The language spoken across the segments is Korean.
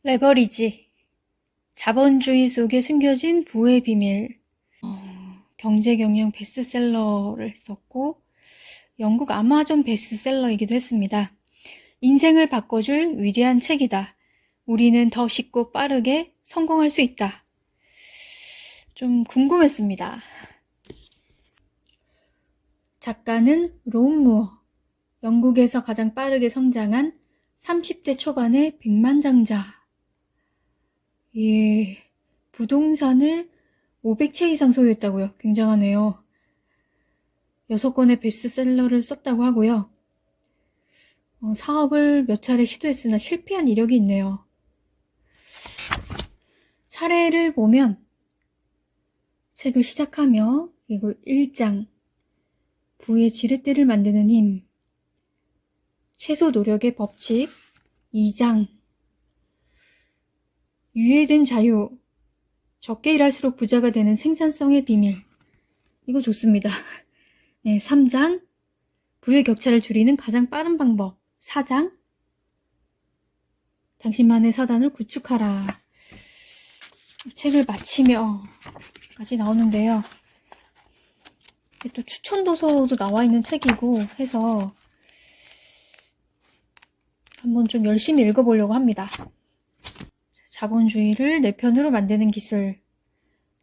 레버리지. 자본주의 속에 숨겨진 부의 비밀. 경제경영 베스트셀러를 했었고 영국 아마존 베스트셀러이기도 했습니다. 인생을 바꿔줄 위대한 책이다. 우리는 더 쉽고 빠르게 성공할 수 있다. 좀 궁금했습니다. 작가는 론 무어. 영국에서 가장 빠르게 성장한 30대 초반의 백만장자. 예, 부동산을 500채 이상 소유했다고요. 굉장하네요. 6권의 베스트셀러를 썼다고 하고요. 사업을 몇 차례 시도했으나 실패한 이력이 있네요. 사례를 보면 책을 시작하며 그리고 1장 부의 지렛대를 만드는 힘, 최소 노력의 법칙, 2장 유예된 자유, 적게 일할수록 부자가 되는 생산성의 비밀. 이거 좋습니다. 네, 3장 부의 격차를 줄이는 가장 빠른 방법, 4장 당신만의 사단을 구축하라. 책을 마치며 까지 나오는데요. 또 추천도서도 나와 있는 책이고 해서 한번 좀 열심히 읽어보려고 합니다. 자본주의를 내 편으로 만드는 기술.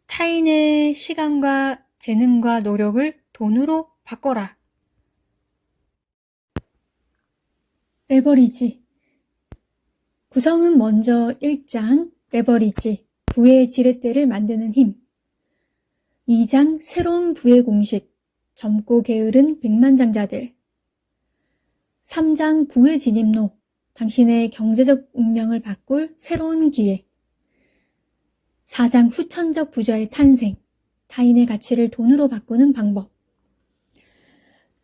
타인의 시간과 재능과 노력을 돈으로 바꿔라. 레버리지. 구성은 먼저 1장 레버리지, 부의 지렛대를 만드는 힘. 2장 새로운 부의 공식, 젊고 게으른 백만장자들. 3장 부의 진입로, 당신의 경제적 운명을 바꿀 새로운 기회. 4장 후천적 부자의 탄생, 타인의 가치를 돈으로 바꾸는 방법.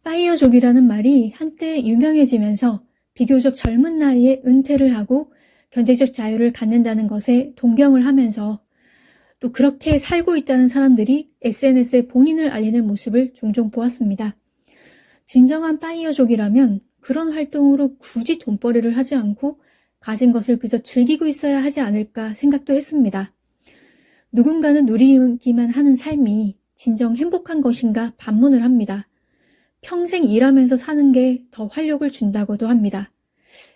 파이어족이라는 말이 한때 유명해지면서 비교적 젊은 나이에 은퇴를 하고 경제적 자유를 갖는다는 것에 동경을 하면서 또 그렇게 살고 있다는 사람들이 SNS에 본인을 알리는 모습을 종종 보았습니다. 진정한 파이어족이라면 그런 활동으로 굳이 돈벌이를 하지 않고 가진 것을 그저 즐기고 있어야 하지 않을까 생각도 했습니다. 누군가는 누리기만 하는 삶이 진정 행복한 것인가 반문을 합니다. 평생 일하면서 사는 게 더 활력을 준다고도 합니다.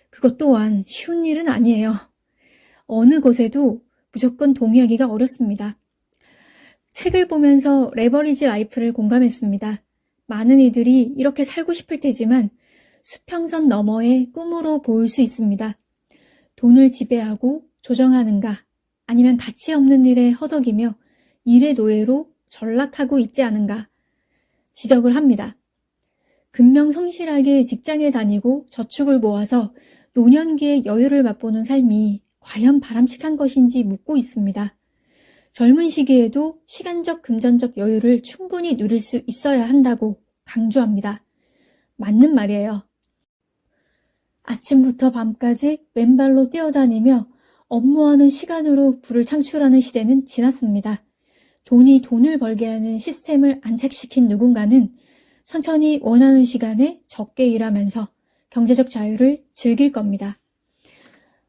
그것 또한 쉬운 일은 아니에요. 어느 곳에도 무조건 동의하기가 어렵습니다. 책을 보면서 레버리지 라이프를 공감했습니다. 많은 이들이 이렇게 살고 싶을 테지만 수평선 너머의 꿈으로 보일 수 있습니다. 돈을 지배하고 조정하는가, 아니면 가치 없는 일에 허덕이며 일의 노예로 전락하고 있지 않은가 지적을 합니다. 근명성실하게 직장에 다니고 저축을 모아서 노년기에 여유를 맛보는 삶이 과연 바람직한 것인지 묻고 있습니다. 젊은 시기에도 시간적 금전적 여유를 충분히 누릴 수 있어야 한다고 강조합니다. 맞는 말이에요. 아침부터 밤까지 맨발로 뛰어다니며 업무하는 시간으로 부를 창출하는 시대는 지났습니다. 돈이 돈을 벌게 하는 시스템을 안착시킨 누군가는 천천히 원하는 시간에 적게 일하면서 경제적 자유를 즐길 겁니다.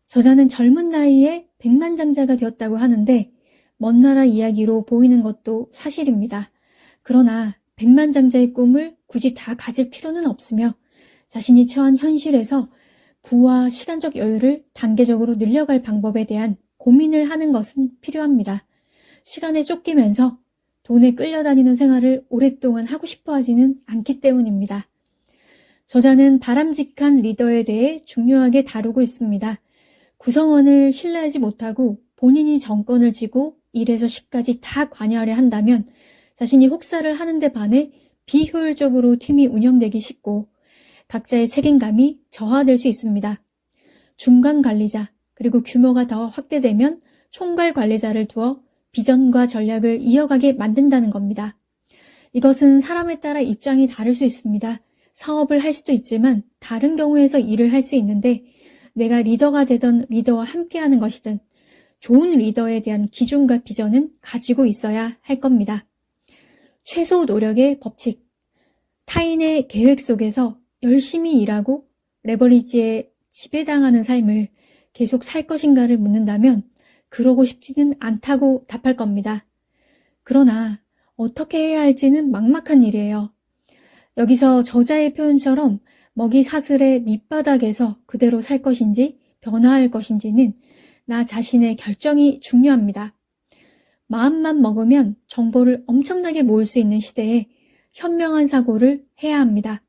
저자는 젊은 나이에 백만장자가 되었다고 하는데 먼 나라 이야기로 보이는 것도 사실입니다. 그러나 백만장자의 꿈을 굳이 다 가질 필요는 없으며 자신이 처한 현실에서 부와 시간적 여유를 단계적으로 늘려갈 방법에 대한 고민을 하는 것은 필요합니다. 시간에 쫓기면서 돈에 끌려다니는 생활을 오랫동안 하고 싶어 하지는 않기 때문입니다. 저자는 바람직한 리더에 대해 중요하게 다루고 있습니다. 구성원을 신뢰하지 못하고 본인이 정권을 쥐고 1에서 10까지 다 관여하려 한다면 자신이 혹사를 하는데 반해 비효율적으로 팀이 운영되기 쉽고 각자의 책임감이 저하될 수 있습니다. 중간 관리자, 그리고 규모가 더 확대되면 총괄 관리자를 두어 비전과 전략을 이어가게 만든다는 겁니다. 이것은 사람에 따라 입장이 다를 수 있습니다. 사업을 할 수도 있지만 다른 경우에서 일을 할 수 있는데 내가 리더가 되던 리더와 함께하는 것이든 좋은 리더에 대한 기준과 비전은 가지고 있어야 할 겁니다. 최소 노력의 법칙. 타인의 계획 속에서 열심히 일하고 레버리지에 지배당하는 삶을 계속 살 것인가를 묻는다면 그러고 싶지는 않다고 답할 겁니다. 그러나 어떻게 해야 할지는 막막한 일이에요. 여기서 저자의 표현처럼 먹이 사슬의 밑바닥에서 그대로 살 것인지 변화할 것인지는 나 자신의 결정이 중요합니다. 마음만 먹으면 정보를 엄청나게 모을 수 있는 시대에 현명한 사고를 해야 합니다.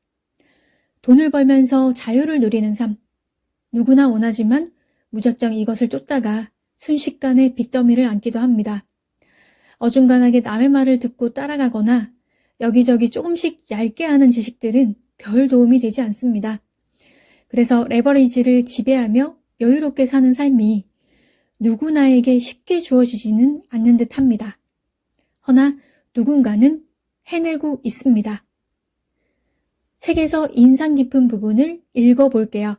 돈을 벌면서 자유를 누리는 삶. 누구나 원하지만 무작정 이것을 쫓다가 순식간에 빚더미를 안기도 합니다. 어중간하게 남의 말을 듣고 따라가거나 여기저기 조금씩 얇게 하는 지식들은 별 도움이 되지 않습니다. 그래서 레버리지를 지배하며 여유롭게 사는 삶이 누구나에게 쉽게 주어지지는 않는 듯 합니다. 허나 누군가는 해내고 있습니다. 책에서 인상 깊은 부분을 읽어볼게요.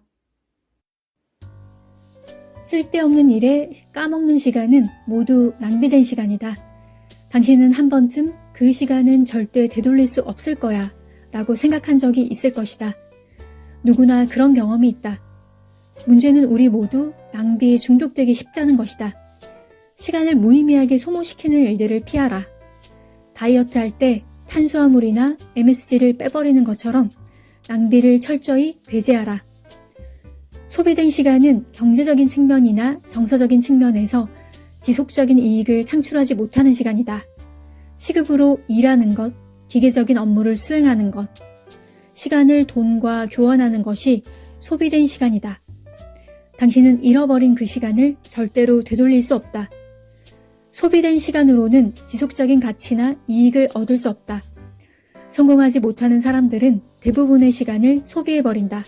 쓸데없는 일에 까먹는 시간은 모두 낭비된 시간이다. 당신은 한 번쯤 그 시간은 절대 되돌릴 수 없을 거야 라고 생각한 적이 있을 것이다. 누구나 그런 경험이 있다. 문제는 우리 모두 낭비에 중독되기 쉽다는 것이다. 시간을 무의미하게 소모시키는 일들을 피하라. 다이어트 할 때 탄수화물이나 MSG를 빼버리는 것처럼 낭비를 철저히 배제하라. 소비된 시간은 경제적인 측면이나 정서적인 측면에서 지속적인 이익을 창출하지 못하는 시간이다. 시급으로 일하는 것, 기계적인 업무를 수행하는 것, 시간을 돈과 교환하는 것이 소비된 시간이다. 당신은 잃어버린 그 시간을 절대로 되돌릴 수 없다. 소비된 시간으로는 지속적인 가치나 이익을 얻을 수 없다. 성공하지 못하는 사람들은 대부분의 시간을 소비해버린다.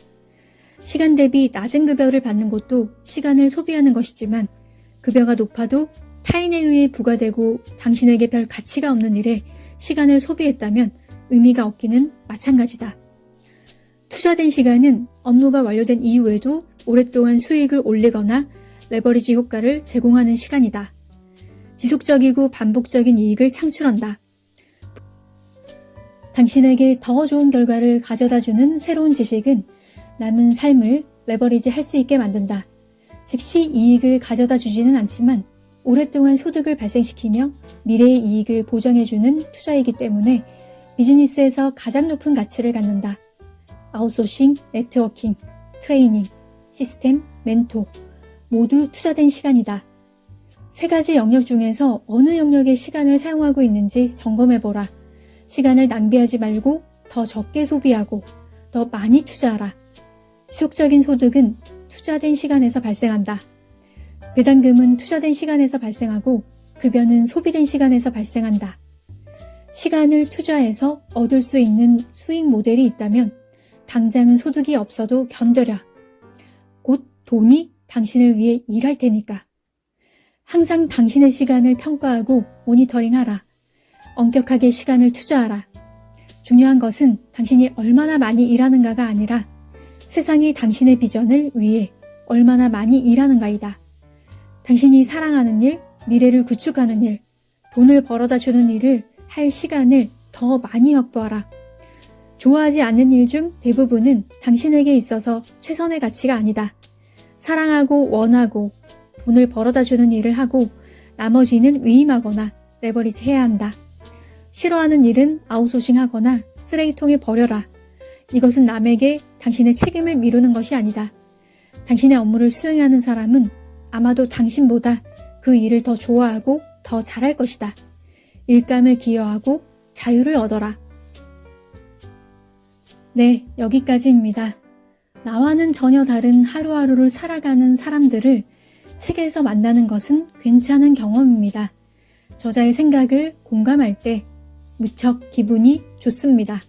시간 대비 낮은 급여를 받는 것도 시간을 소비하는 것이지만 급여가 높아도 타인에 의해 부과되고 당신에게 별 가치가 없는 일에 시간을 소비했다면 의미가 없기는 마찬가지다. 투자된 시간은 업무가 완료된 이후에도 오랫동안 수익을 올리거나 레버리지 효과를 제공하는 시간이다. 지속적이고 반복적인 이익을 창출한다. 당신에게 더 좋은 결과를 가져다주는 새로운 지식은 남은 삶을 레버리지 할 수 있게 만든다. 즉시 이익을 가져다 주지는 않지만 오랫동안 소득을 발생시키며 미래의 이익을 보장해주는 투자이기 때문에 비즈니스에서 가장 높은 가치를 갖는다. 아웃소싱, 네트워킹, 트레이닝, 시스템, 멘토 모두 투자된 시간이다. 세 가지 영역 중에서 어느 영역에 시간을 사용하고 있는지 점검해보라. 시간을 낭비하지 말고 더 적게 소비하고 더 많이 투자하라. 지속적인 소득은 투자된 시간에서 발생한다. 배당금은 투자된 시간에서 발생하고 급여는 소비된 시간에서 발생한다. 시간을 투자해서 얻을 수 있는 수익 모델이 있다면 당장은 소득이 없어도 견뎌라. 곧 돈이 당신을 위해 일할 테니까. 항상 당신의 시간을 평가하고 모니터링하라. 엄격하게 시간을 투자하라. 중요한 것은 당신이 얼마나 많이 일하는가가 아니라 세상이 당신의 비전을 위해 얼마나 많이 일하는가이다. 당신이 사랑하는 일, 미래를 구축하는 일, 돈을 벌어다 주는 일을 할 시간을 더 많이 확보하라. 좋아하지 않는 일 중 대부분은 당신에게 있어서 최선의 가치가 아니다. 사랑하고 원하고 돈을 벌어다 주는 일을 하고 나머지는 위임하거나 레버리지 해야 한다. 싫어하는 일은 아웃소싱하거나 쓰레기통에 버려라. 이것은 남에게 당신의 책임을 미루는 것이 아니다. 당신의 업무를 수행하는 사람은 아마도 당신보다 그 일을 더 좋아하고 더 잘할 것이다. 일감을 기여하고 자유를 얻어라. 네, 여기까지입니다. 나와는 전혀 다른 하루하루를 살아가는 사람들을 책에서 만나는 것은 괜찮은 경험입니다. 저자의 생각을 공감할 때 무척 기분이 좋습니다.